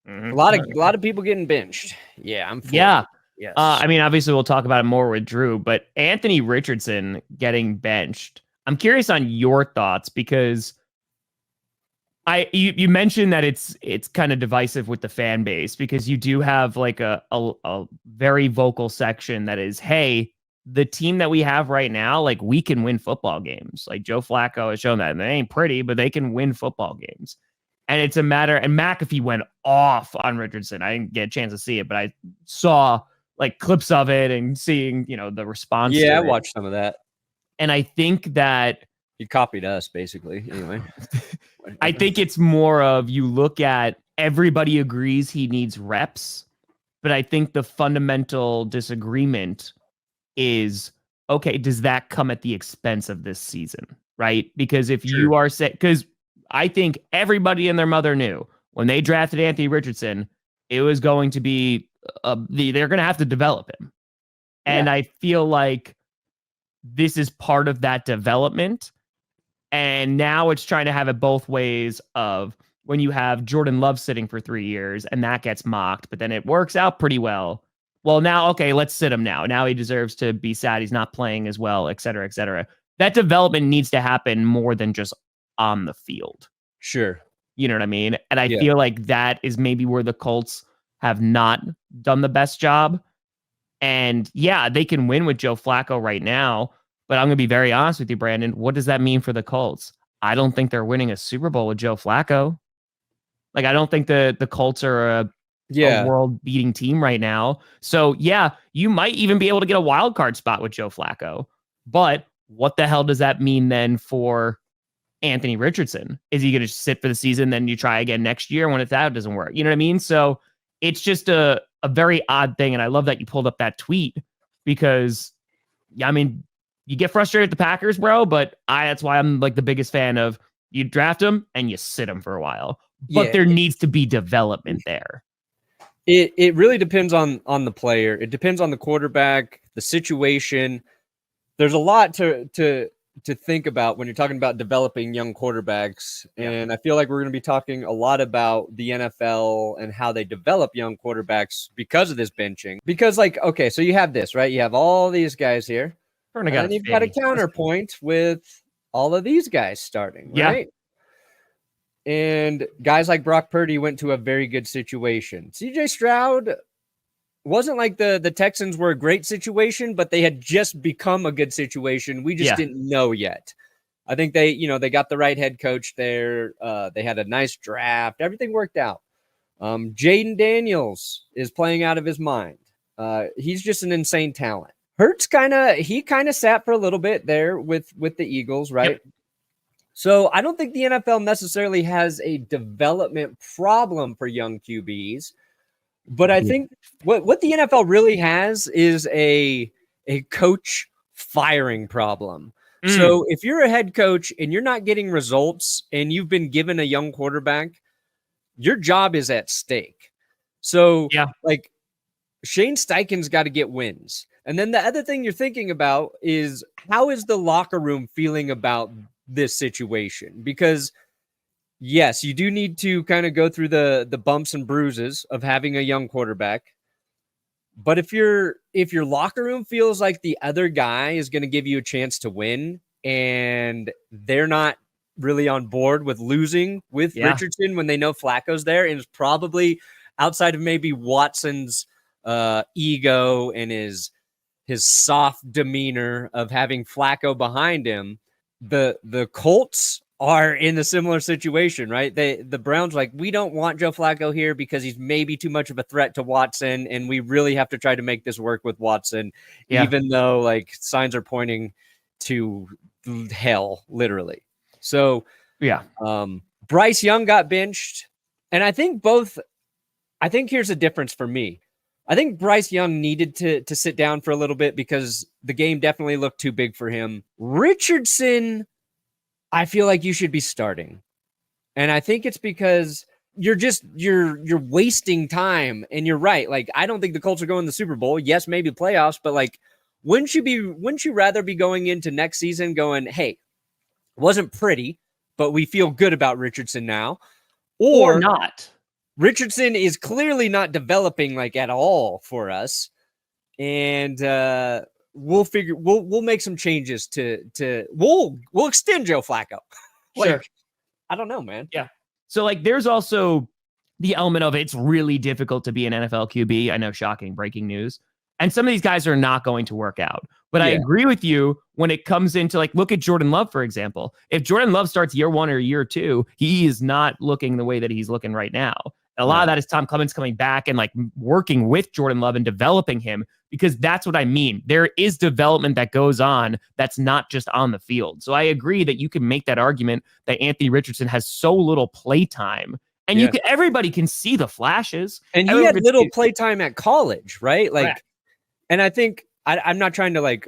Mm-hmm. A lot of people getting benched. Yeah, I'm for Yeah. it. Yes. I mean, obviously, we'll talk about it more with Drew, but Anthony Richardson getting benched. I'm curious on your thoughts because you mentioned that it's kind of divisive with the fan base because you do have like a very vocal section that is, hey, the team that we have right now, like we can win football games. Like Joe Flacco has shown that, and they ain't pretty, but they can win football games. And it's a matter, and McAfee went off on Richardson. I didn't get a chance to see it, but I saw like clips of it and seeing, the response Yeah, I to it. watched some of that. And I think that He copied us, basically. Anyway. I think it's more of you look at everybody agrees he needs reps, but I think the fundamental disagreement is, okay, does that come at the expense of this season, right? Because if Sure. you are set, because I think everybody and their mother knew when they drafted Anthony Richardson, it was going to be, they're going to have to develop him. And I feel like this is part of that development. And now it's trying to have it both ways of when you have Jordan Love sitting for 3 years and that gets mocked, but then it works out pretty well. Well, now, okay, let's sit him now. Now he deserves to be sad he's not playing as well, et cetera, et cetera. That development needs to happen more than just on the field. Sure. You know what I mean? And I feel like that is maybe where the Colts have not done the best job. And yeah, they can win with Joe Flacco right now. But I'm going to be very honest with you, Brandon. What does that mean for the Colts? I don't think they're winning a Super Bowl with Joe Flacco. Like, I don't think the Colts are a world-beating team right now. So, yeah, you might even be able to get a wild card spot with Joe Flacco. But what the hell does that mean then for Anthony Richardson? Is he going to sit for the season, then you try again next year when it doesn't work? You know what I mean? So it's just a very odd thing. And I love that you pulled up that tweet because, I mean, you get frustrated with the Packers, bro, but that's why I'm like the biggest fan of you draft them and you sit them for a while. But there needs to be development there. It really depends on the player. It depends on the quarterback, the situation. There's a lot to think about when you're talking about developing young quarterbacks. And I feel like we're going to be talking a lot about the NFL and how they develop young quarterbacks because of this benching. Because, like, okay, so you have this, right? You have all these guys here. And then you've got a counterpoint with all of these guys starting, right? And guys like Brock Purdy went to a very good situation. CJ Stroud wasn't like the Texans were a great situation, but they had just become a good situation. We just didn't know yet. I think they got the right head coach there. They had a nice draft. Everything worked out. Jaden Daniels is playing out of his mind. He's just an insane talent. Hurts kind of sat for a little bit there with the Eagles, right? Yep. So I don't think the NFL necessarily has a development problem for young QBs, but I think what the NFL really has is a coach firing problem. So if you're a head coach and you're not getting results and you've been given a young quarterback, your job is at stake. So like Shane Steichen's got to get wins. And then the other thing you're thinking about is how is the locker room feeling about this situation? Because yes, you do need to kind of go through the bumps and bruises of having a young quarterback. But if your locker room feels like the other guy is going to give you a chance to win and they're not really on board with losing with Richardson when they know Flacco's there, and it's probably outside of maybe Watson's ego and his soft demeanor of having Flacco behind him, the Colts are in a similar situation, right? The Browns like, we don't want Joe Flacco here because he's maybe too much of a threat to Watson, and we really have to try to make this work with Watson, even though like signs are pointing to hell, literally. So Bryce Young got benched, and I think here's a difference for me. I think Bryce Young needed to sit down for a little bit because the game definitely looked too big for him. Richardson, I feel like you should be starting. And I think it's because you're wasting time. And you're right. Like, I don't think the Colts are going to the Super Bowl. Yes, maybe playoffs, but like, wouldn't you rather be going into next season going, hey, it wasn't pretty, but we feel good about Richardson now? Or not. Richardson is clearly not developing like at all for us. And we'll make some changes we'll extend Joe Flacco. Sure. I don't know, man. Yeah. So like there's also the element of it's really difficult to be an NFL QB. I know, shocking breaking news. And some of these guys are not going to work out. But I agree with you when it comes into like, look at Jordan Love, for example. If Jordan Love starts year 1 or year 2, he is not looking the way that he's looking right now. A lot of that is Tom Clements coming back and like working with Jordan Love and developing him, because that's what I mean. There is development that goes on that's not just on the field. So I agree that you can make that argument that Anthony Richardson has so little play time. And everybody can see the flashes. And he had little play time at college, right? Like, correct. And I think I'm not trying to like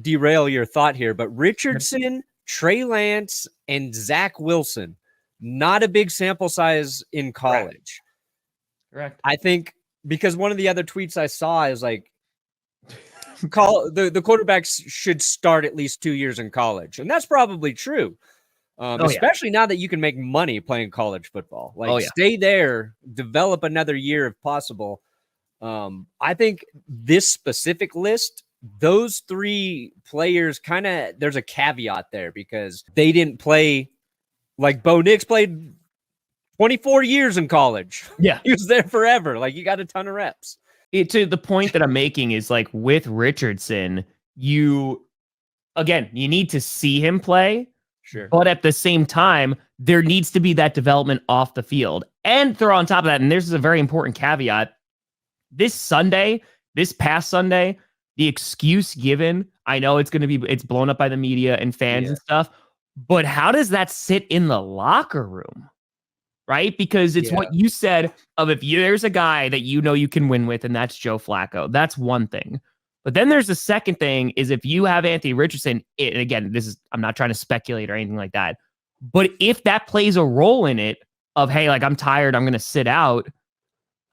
derail your thought here, but Richardson, Trey Lance, and Zach Wilson, not a big sample size in college. Correct. I think because one of the other tweets I saw is like, the quarterbacks should start at least 2 years in college. And that's probably true. Especially now that you can make money playing college football. Like stay there, develop another year if possible. I think this specific list, those 3 players there's a caveat there because they didn't play like Bo Nix played 24 years in college. Yeah. He was there forever. Like you got a ton of reps. To the point that I'm making is like with Richardson, you need to see him play. Sure. But at the same time, there needs to be that development off the field. And throw on top of that, and this is a very important caveat, this past Sunday, the excuse given, I know it's blown up by the media and fans and stuff, but how does that sit in the locker room? Right? Because it's what you said of there's a guy that you know you can win with, and that's Joe Flacco. That's one thing. But then there's the second thing is if you have Anthony Richardson, and again, I'm not trying to speculate or anything like that, but if that plays a role in it of, hey, like I'm tired, I'm going to sit out,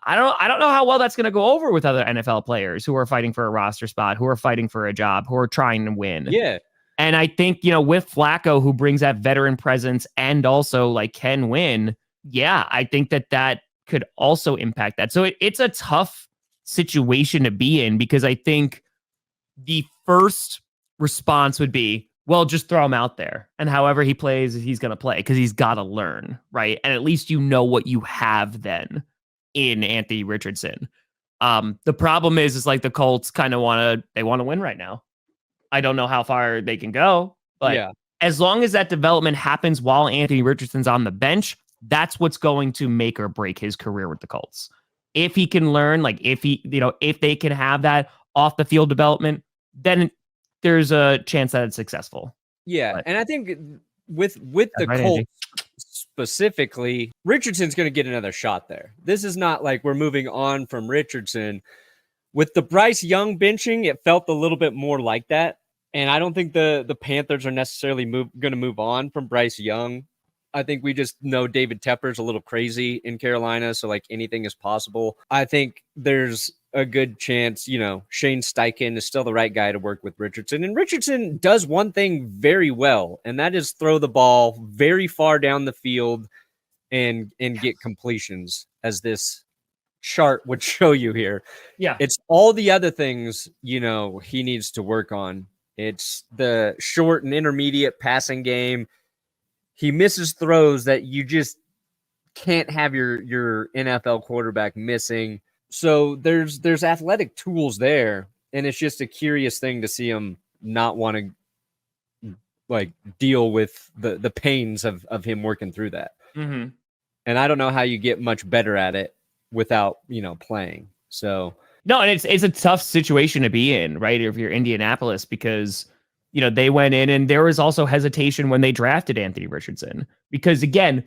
I don't know how well that's going to go over with other NFL players who are fighting for a roster spot, who are fighting for a job, who are trying to win. Yeah. And I think, with Flacco, who brings that veteran presence and also like can win, I think that could also impact that. So it's a tough situation to be in, because I think the first response would be, well, just throw him out there, and however he plays, he's going to play because he's got to learn, right? And at least you know what you have then in Anthony Richardson. The problem is like the Colts kind of want to win right now. I don't know how far they can go, but as long as that development happens while Anthony Richardson's on the bench, that's what's going to make or break his career with the Colts. If he can learn, like if they can have that off the field development, then there's a chance that it's successful. Yeah. But, and I think with the Colts specifically, Richardson's going to get another shot there. This is not like we're moving on from Richardson. With the Bryce Young benching, it felt a little bit more like that. And I don't think the Panthers are necessarily going to move on from Bryce Young. I think we just know David Tepper's a little crazy in Carolina, so like anything is possible. I think there's a good chance, Shane Steichen is still the right guy to work with Richardson. And Richardson does one thing very well, and that is throw the ball very far down the field and get completions, as this chart would show you here. Yeah. It's all the other things, he needs to work on. It's the short and intermediate passing game. He misses throws that you just can't have your NFL quarterback missing. So there's athletic tools there, and it's just a curious thing to see him not want to like deal with the pains of him working through that. Mm-hmm. And I don't know how you get much better at it without playing. So no, and it's a tough situation to be in, right? If you're Indianapolis, because they went in and there was also hesitation when they drafted Anthony Richardson, because again,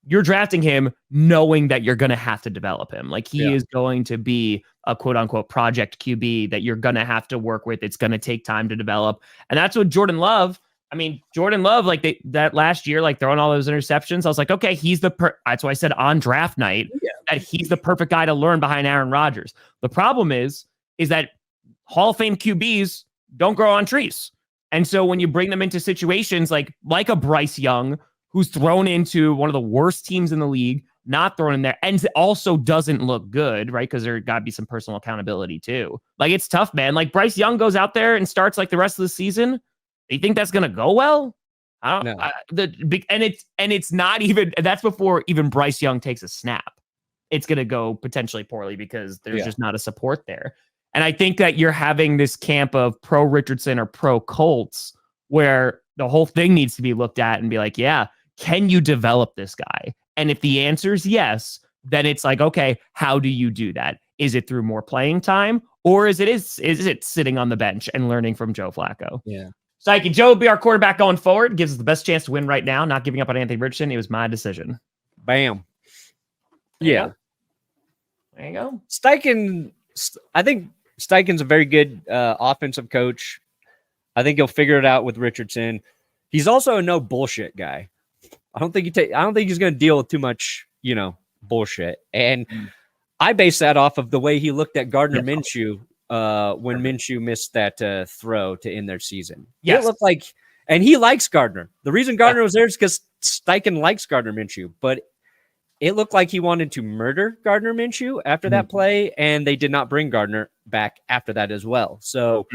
you're drafting him knowing that you're going to have to develop him. Like he is going to be a quote unquote project QB that you're going to have to work with. It's going to take time to develop. And that's what Jordan Love, like that last year, like throwing all those interceptions, I was like, okay, that's why I said on draft night that he's the perfect guy to learn behind Aaron Rodgers. The problem is that Hall of Fame QBs don't grow on trees. And so when you bring them into situations like a Bryce Young, who's thrown into one of the worst teams in the league, not thrown in there, and also doesn't look good, right? Because there got to be some personal accountability too. Like, it's tough, man. Like, Bryce Young goes out there and starts like the rest of the season. Do you think that's gonna go well? I don't. No. And it's not even. That's before even Bryce Young takes a snap. It's gonna go potentially poorly because there's just not a support there. And I think that you're having this camp of pro Richardson or pro Colts where the whole thing needs to be looked at and be like, yeah, can you develop this guy? And if the answer is yes, then it's like, okay, how do you do that? Is it through more playing time, or is it sitting on the bench and learning from Joe Flacco? Yeah. Psyche, Joe will be our quarterback going forward. Gives us the best chance to win right now. Not giving up on Anthony Richardson. It was my decision. Bam. There you go. I think Steichen's a very good offensive coach. I think he'll figure it out with Richardson. He's also a no bullshit guy. I don't think he's going to deal with too much, bullshit. And I base that off of the way he looked at Gardner Minshew when Minshew missed that throw to end their season. Yes. It looked like, and he likes Gardner. The reason Gardner was there is because Steichen likes Gardner Minshew, but it looked like he wanted to murder Gardner Minshew after that play, and they did not bring Gardner back after that as well. So